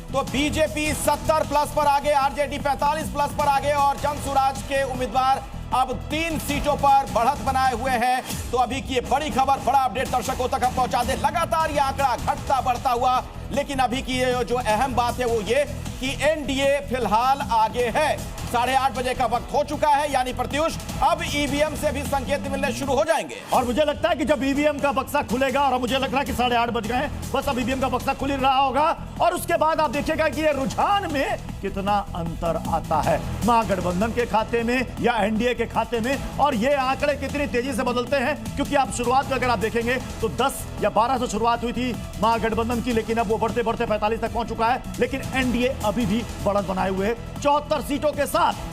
तो BJP 70 plus पर आगे, आरजेडी 45 प्लस पर आगे और जनसुराज के उम्मीदवार अब 3 सीटों पर बढ़त बनाए हुए हैं। तो अभी की ये बड़ी खबर, बड़ा अपडेट दर्शकों तक हम पहुंचा दे। लगातार ये आंकड़ा घटता बढ़ता हुआ, लेकिन अभी की ये जो अहम बात है वो ये कि एनडीए फिलहाल आगे है। 8:30 बजे का वक्त हो चुका है, यानी प्रत्युष अब ईवीएम से भी संकेत मिलने शुरू हो जाएंगे। और मुझे लगता है कि जब ईवीएम का बक्सा खुलेगा, और मुझे लग रहा है कि 8:30 बज गए हैं, बस अब ईवीएम का बक्सा खुल ही रहा होगा और उसके बाद आप देखिएगा कि ये रुझान में कितना अंतर आता है महागठबंधन के खाते में या एनडीए के खाते में, और ये आंकड़े कितनी तेजी से बदलते हैं। क्योंकि आप शुरुआत में अगर आप देखेंगे तो 10 या 12 से शुरुआत हुई थी महागठबंधन की, लेकिन अब वो बढ़ते बढ़ते 45 तक पहुंच चुका है। लेकिन एनडीए अभी भी बढ़त बनाए हुए 74 सीटों के साथ।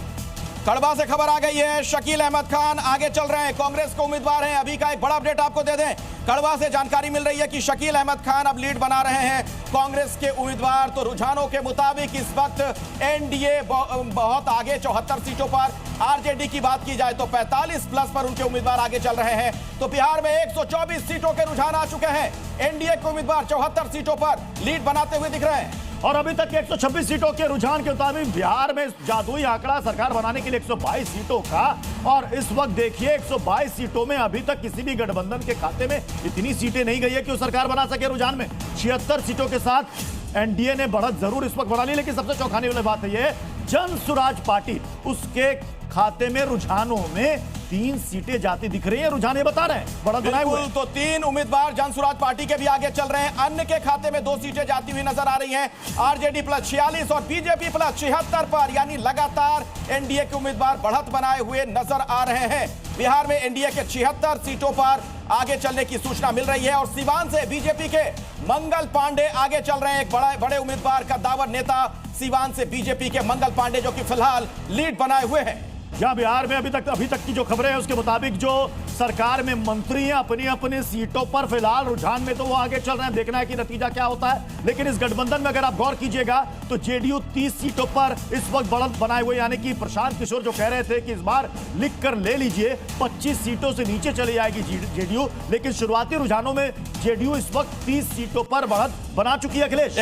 कड़वा से खबर आ गई है, शकील अहमद खान आगे चल रहे हैं, कांग्रेस के उम्मीदवार हैं। अभी का एक बड़ा अपडेट आपको दे दें, कड़वा से जानकारी मिल रही है कि शकील अहमद खान अब लीड बना रहे हैं कांग्रेस के उम्मीदवार। तो रुझानों के मुताबिक इस वक्त एनडीए बहुत आगे 74 सीटों पर, आरजेडी की बात की जाए तो 45 प्लस पर उनके उम्मीदवार आगे चल रहे हैं। तो बिहार में 124 सीटों के रुझान आ चुके हैं, एनडीए के उम्मीदवार 74 सीटों पर लीड बनाते हुए दिख रहे हैं। और अभी तक 126 सीटों के रुझान के मुताबिक बिहार में जादुई आंकड़ा सरकार बनाने के लिए 122 सीटों का। और इस वक्त देखिए 122 सीटों में अभी तक किसी भी गठबंधन के खाते में इतनी सीटें नहीं गई है कि वो सरकार बना सके। रुझान में 76 सीटों के साथ एनडीए ने बढ़त जरूर इस वक्त बना ली, लेकिन सबसे चौंकाने वाली बात है जनसुराज पार्टी, उसके खाते में रुझानों में 3 सीटें जाती दिख रही है। रुझान ये बता रहे हैं बढ़त बनाए हुए। तो 3 उम्मीदवार जनसुराज पार्टी के भी आगे चल रहे हैं, अन्य के खाते में 2 सीटें जाती हुई नजर आ रही हैं। आरजेडी प्लस 46 और बीजेपी प्लस 76 पर, यानी लगातार एनडीए के उम्मीदवार बढ़त बनाए हुए नजर आ रहे हैं। बिहार में एनडीए के 76 सीटों पर आगे चलने की सूचना मिल रही है। और सीवान से बीजेपी के मंगल पांडे आगे चल रहे हैं, एक बड़े उम्मीदवार का दावर नेता सीवान से बीजेपी के मंगल पांडे, जो कि फिलहाल लीड बनाए हुए हैं। जहां बिहार में अभी तक की जो खबरें हैं उसके मुताबिक जो सरकार में मंत्री हैं अपनी अपनी सीटों पर फिलहाल रुझान में, तो वो आगे चल रहे हैं। देखना है कि नतीजा क्या होता है। लेकिन इस गठबंधन में अगर आप गौर कीजिएगा तो जेडीयू 30 सीटों पर इस वक्त बढ़त बनाए हुए, यानी कि प्रशांत किशोर जो कह रहे थे कि इस बार लिख कर ले लीजिए 25 सीटों से नीचे चली जाएगी जेडीयू, लेकिन शुरुआती रुझानों में जेडीयू इस वक्त 30 सीटों पर बढ़त बना चुकी है। अखिलेश,